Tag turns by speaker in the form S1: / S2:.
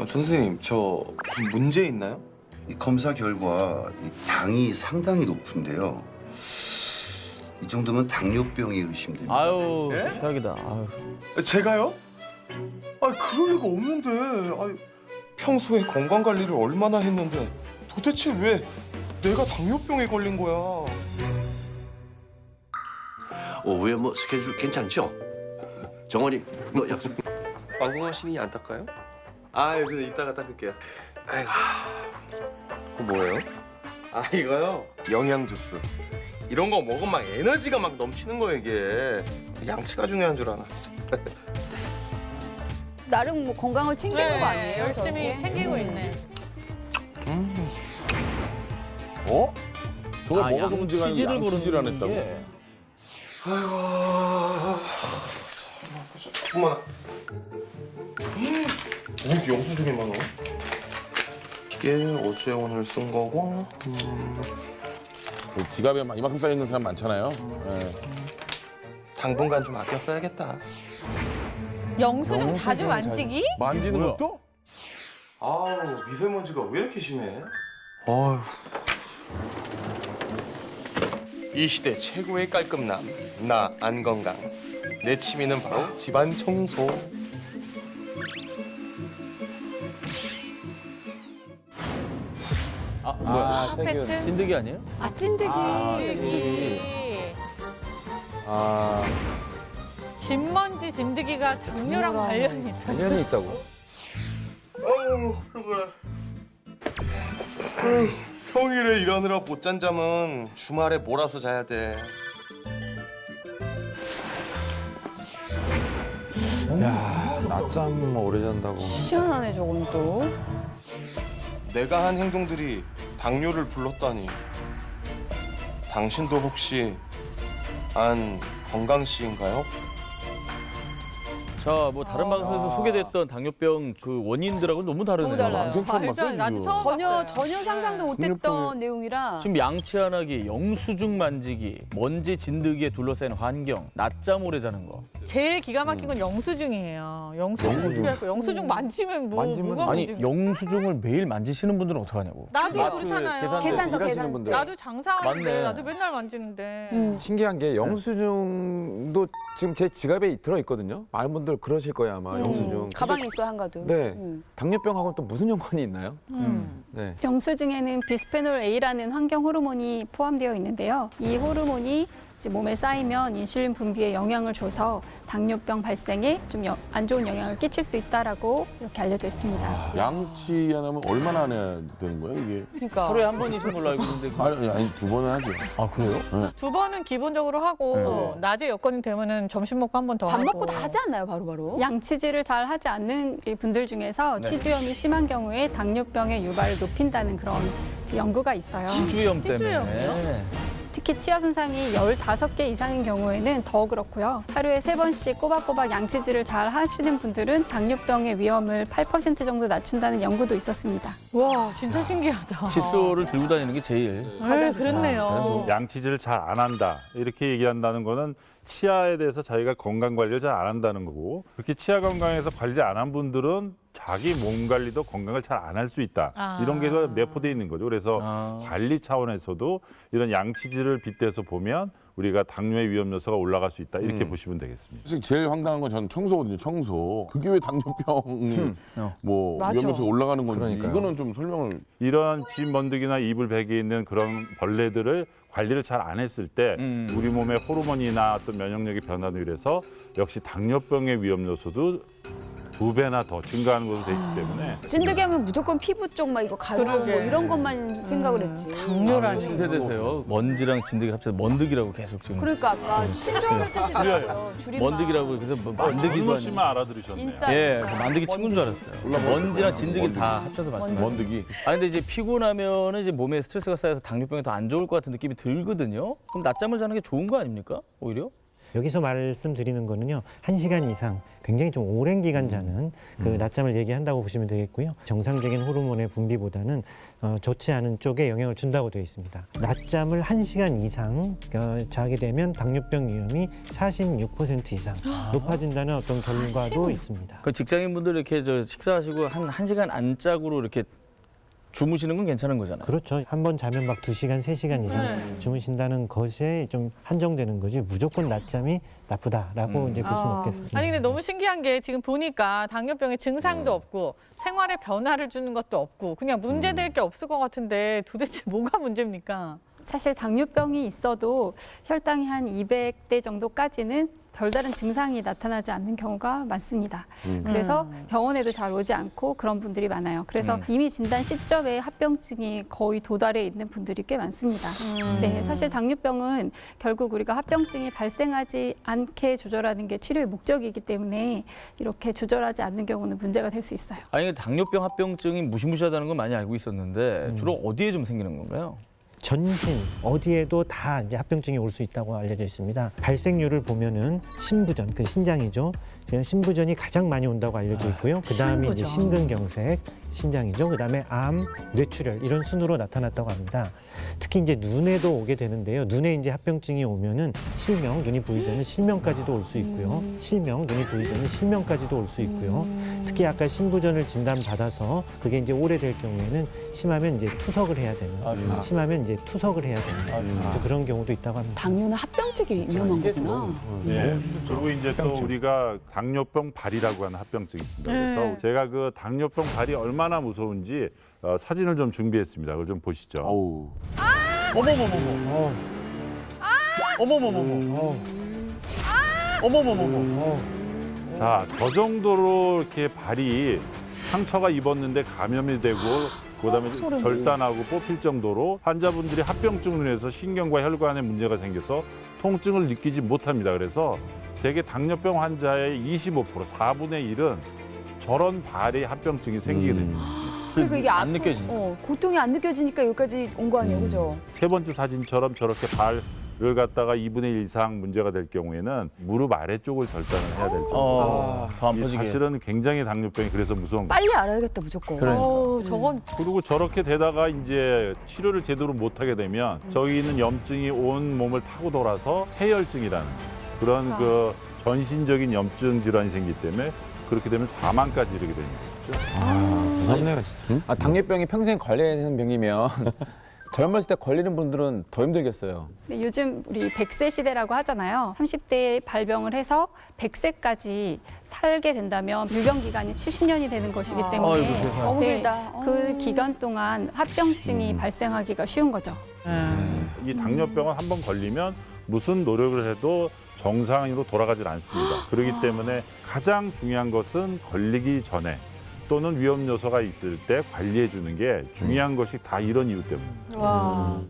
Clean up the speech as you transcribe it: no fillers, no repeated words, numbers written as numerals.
S1: 선생님, 저 무슨 문제 있나요?
S2: 이 검사 결과 이 당이 상당히 높은데요. 이 정도면 당뇨병이 의심됩니다.
S3: 아유,
S1: 예?
S3: 최악이다. 아유.
S1: 제가요? 그럴 리가 없는데. 평소에 건강 관리를 얼마나 했는데 도대체 왜 내가 당뇨병에 걸린 거야?
S4: 오후에 뭐 스케줄 괜찮죠? 정원이 너 약속.
S1: 방송아 씨이 안 닦아요? 요즘 이따가 닦을게요. 아이고. 그거 뭐예요? 이거요? 영양 주스. 이런 거 먹으면 막 에너지가 막 넘치는 거예요, 이게. 양치가 중요한 줄 아나.
S5: 나름 뭐 건강을 챙기는 거 아니에요?
S6: 열심히
S5: 저렇게?
S6: 챙기고 있네.
S7: 어? 저걸
S3: 아,
S7: 먹어서 문제가 아니고
S3: 양치질을
S7: 양치질 안
S3: 고르는
S7: 했다고?
S3: 게.
S1: 아이고. 잠깐만. 왜 이렇게 영수증이 많아? 이게 어제 오늘 쓴 거고.
S7: 그 지갑에 막 이만큼 쌓여 있는 사람 많잖아요. 예.
S1: 당분간 좀 아껴 써야겠다.
S6: 영수증 자주 만지기?
S7: 만지는
S3: 뭐야?
S7: 것도?
S1: 미세먼지가 왜 이렇게 심해? 아유. 이 시대 최고의 깔끔남. 나 안건강. 내 취미는 바로 집안 청소.
S3: 뭐야?
S6: 페트?
S3: 진드기 아니에요?
S5: 찐득이.
S3: 진드기.
S6: 진먼지 진드기가 당뇨랑 관련이 있다.
S3: 관련이 있다고?
S1: 피곤해. 평일에 일하느라 못 잔 잠은 주말에 몰아서 자야 돼.
S3: 야, 낮잠 오래 잔다고.
S5: 시원하네 저건 또.
S1: 내가 한 행동들이 당뇨를 불렀다니. 당신도 혹시 안 건강씨인가요?
S3: 자, 뭐 다른 방송에서 소개됐던 당뇨병 그 원인들하고는 너무 다르네요.
S5: 너무 달라요.
S7: 방송 처음 봤어요,
S6: 나도
S7: 지금.
S6: 처음 봤어요.
S5: 전혀 상상도 못했던
S7: 당뇨병에-
S5: 내용이라.
S3: 지금 양치 안 하기, 영수증 만지기, 먼지 진드기에 둘러싸인 환경, 낮잠 오래 자는 거.
S6: 제일 기가 막힌 건 영수증이에요. 영수증 어떻게 할까? 영수증 만지면 뭐가
S3: 아니,
S6: 문제?
S3: 영수증을 매일 만지시는 분들은 어떡하냐고.
S6: 나도
S3: 마트
S6: 그렇잖아요.
S5: 계산서,
S8: 일하시는
S5: 계산서.
S8: 분들.
S6: 나도 장사하는데
S3: 맞네.
S6: 나도 맨날 만지는데.
S8: 신기한 게 영수증도 지금 제 지갑에 들어 있거든요. 많은 분들 그러실 거예요 아마 영수증.
S5: 가방에 있어요 한가득.
S8: 네. 당뇨병하고는 또 무슨 연관이 있나요?
S6: 음.
S8: 네.
S9: 영수증에는 비스페놀 A라는 환경 호르몬이 포함되어 있는데요. 이 호르몬이 이제 몸에 쌓이면 인슐린 분비에 영향을 줘서 당뇨병 발생에 좀 안 좋은 영향을 끼칠 수 있다라고 이렇게 알려져 있습니다.
S7: 양치 안 하면 얼마나 안 해야 되는 거예요, 이게?
S5: 그러니까.
S3: 하루에 한 번이신 걸로 알고 있는데.
S7: 아니, 두 번은 하죠.
S3: 아, 그래요?
S6: 두 번은 기본적으로 하고 낮에 여건이 되면은 점심 먹고 한 번 더
S5: 밥
S6: 하고.
S5: 먹고 다 하지 않나요 바로바로?
S9: 양치질을 잘 하지 않는 이 분들 중에서 치주염이 심한 경우에 당뇨병의 유발을 높인다는 그런 연구가 있어요.
S3: 치주염 때문에.
S6: 치주염이요?
S9: 특히 치아 손상이 15개 이상인 경우에는 더 그렇고요. 하루에 3번씩 꼬박꼬박 양치질을 잘 하시는 분들은 당뇨병의 위험을 8% 정도 낮춘다는 연구도 있었습니다.
S6: 와 진짜 신기하다.
S3: 칫솔을 들고 다니는 게 제일.
S6: 네, 그렇네요.
S10: 양치질을 잘 안 한다 이렇게 얘기한다는 거는 치아에 대해서 자기가 건강 관리를 잘 안 한다는 거고, 그렇게 치아 건강에서 관리 안 한 분들은 자기 몸 관리도 건강을 잘 안 할 수 있다.
S6: 아.
S10: 이런 게 내포되어 있는 거죠. 그래서
S3: 아.
S10: 관리 차원에서도 이런 양치질을 빗대서 보면 우리가 당뇨의 위험 요소가 올라갈 수 있다. 이렇게 보시면 되겠습니다.
S7: 사실 제일 황당한 건 저는 청소거든요, 청소. 그게 왜 당뇨병이 뭐
S6: 맞아.
S7: 위험 요소가 올라가는 건지
S8: 그러니까요.
S7: 이거는 좀 설명을.
S10: 이런 집 먼지나 이불 베개에 있는 그런 벌레들을 관리를 잘 안 했을 때 우리 몸의 호르몬이나 어떤 면역력이 변화로 인해서 역시 당뇨병의 위험 요소도 2배나 더 증가하는 것으로 되어 있기 때문에
S5: 찐득이 하면 무조건 피부 쪽 막 이거 가려운 뭐
S6: 그러게.
S5: 이런 것만 생각을 했지.
S6: 당뇨라는
S3: 신세대세요. 먼지랑 진드기 합쳐서 먼득이라고 계속 지금.
S5: 그러니까 아까 신조어를 쓰시더라고요. 줄임말.
S3: 먼득이라고 그래서 뭐 만드기도
S10: 정모
S3: 아니고.
S10: 씨만 알아들으셨네요.
S5: 인싸.
S3: 예,
S5: 인싸.
S3: 그 만드기 친구인 줄 알았어요. 먼지랑 진드기 다 합쳐서 말씀하셨어요.
S7: 먼득이.
S3: 아 근데 이제 피곤하면은 이제 몸에 스트레스가 쌓여서 당뇨병이 더 안 좋을 것 같은 느낌이 들거든요. 그럼 낮잠을 자는 게 좋은 거 아닙니까? 오히려?
S11: 여기서 말씀드리는 거는요, 1시간 이상 굉장히 좀 오랜 기간 자는 그 낮잠을 얘기한다고 보시면 되겠고요. 정상적인 호르몬의 분비보다는 좋지 않은 쪽에 영향을 준다고 되어 있습니다. 낮잠을 1시간 이상 자게 되면 당뇨병 위험이 46% 이상 높아진다는 어떤 결과도 있습니다.
S3: 그 직장인분들 이렇게 식사하시고 한 시간 안짝으로 이렇게 주무시는 건 괜찮은 거잖아요.
S11: 그렇죠. 한 번 자면 막 2시간, 3시간 이상 주무신다는 것에 좀 한정되는 거지 무조건 낮잠이 나쁘다라고 이제 볼 수는 없겠습니다.
S6: 아니 근데 너무 신기한 게 지금 보니까 당뇨병의 증상도 없고 생활에 변화를 주는 것도 없고 그냥 문제될 게 없을 것 같은데 도대체 뭐가 문제입니까?
S9: 사실 당뇨병이 있어도 혈당이 한 200대 정도까지는 별다른 증상이 나타나지 않는 경우가 많습니다. 그래서 병원에도 잘 오지 않고 그런 분들이 많아요. 그래서 이미 진단 시점에 합병증이 거의 도달해 있는 분들이 꽤 많습니다. 네, 사실 당뇨병은 결국 우리가 합병증이 발생하지 않게 조절하는 게 치료의 목적이기 때문에 이렇게 조절하지 않는 경우는 문제가 될 수 있어요.
S3: 아니 당뇨병 합병증이 무시무시하다는 건 많이 알고 있었는데 주로 어디에 좀 생기는 건가요?
S11: 전신 어디에도 다 이제 합병증이 올 수 있다고 알려져 있습니다. 발생률을 보면은 신부전, 그 신장이죠. 신부전이 가장 많이 온다고 알려져 있고요. 그 다음에 이제 심근경색, 심장이죠. 그 다음에 암, 뇌출혈 이런 순으로 나타났다고 합니다. 특히 이제 눈에도 오게 되는데요. 눈에 이제 합병증이 오면은 실명, 눈이 부위되는 실명까지도 올 수 있고요. 실명, 눈이 부위되는 실명까지도 올 수 있고요. 특히 아까 신부전을 진단받아서 그게 이제 오래될 경우에는 심하면 이제 투석을 해야 되는, 심하면 이제 투석을 해야 되는 그런 경우도 있다고 합니다.
S5: 당뇨는 합병증이 위험한 거구나.
S10: 네. 그리고 이제 또 우리가 당뇨병 발이라고 하는 합병증이 있습니다. 그래서 제가 그 당뇨병 발이 얼마나 무서운지 사진을 좀 준비했습니다. 그걸 좀 보시죠.
S7: 어우.
S3: 어머머머머. 어머머머머. 어머머머머.
S10: 자, 저 정도로 이렇게 발이 상처가 입었는데 감염이 되고 그다음에 절단하고 뽑힐 정도로 환자분들이 합병증으로 인해서 신경과 혈관에 문제가 생겨서 통증을 느끼지 못합니다. 그래서 대개 당뇨병 환자의 25%, 4분의 1은 저런 발에 합병증이 생기게 됩니다.
S5: 그러니까 이게
S3: 안 느껴지니까.
S5: 고통이 안 느껴지니까 여기까지 온 거 아니에요, 그죠?
S10: 세 번째 사진처럼 저렇게 발을 갖다가 2분의 1 이상 문제가 될 경우에는 무릎 아래쪽을 절단을 해야 될 정도로
S3: 더 안
S10: 이
S3: 퍼지게.
S10: 사실은 굉장히 당뇨병이 그래서 무서운 거예요.
S5: 빨리 알아야겠다, 무조건.
S6: 저건
S10: 그리고 저렇게 되다가 이제 치료를 제대로 못하게 되면 저기 있는 염증이 온 몸을 타고 돌아서 폐혈증이라는 그런 그 전신적인 염증 질환이 생기기 때문에 그렇게 되면 사망까지 이르게 되는 것이죠.
S8: 무섭네요, 진짜. 당뇨병이 평생 걸려야 되는 병이면 젊었을 때 걸리는 분들은 더 힘들겠어요.
S9: 네, 요즘 우리 100세 시대라고 하잖아요. 30대에 발병을 해서 100세까지 살게 된다면 유병 기간이 70년이 되는 것이기 때문에
S5: 너무 길다.
S9: 그 기간 동안 합병증이 발생하기가 쉬운 거죠.
S10: 이 당뇨병은 한번 걸리면 무슨 노력을 해도 정상으로 돌아가질 않습니다. 그렇기 때문에 가장 중요한 것은 걸리기 전에 또는 위험 요소가 있을 때 관리해 주는 게 중요한 것이 다 이런 이유 때문입니다.
S5: 와.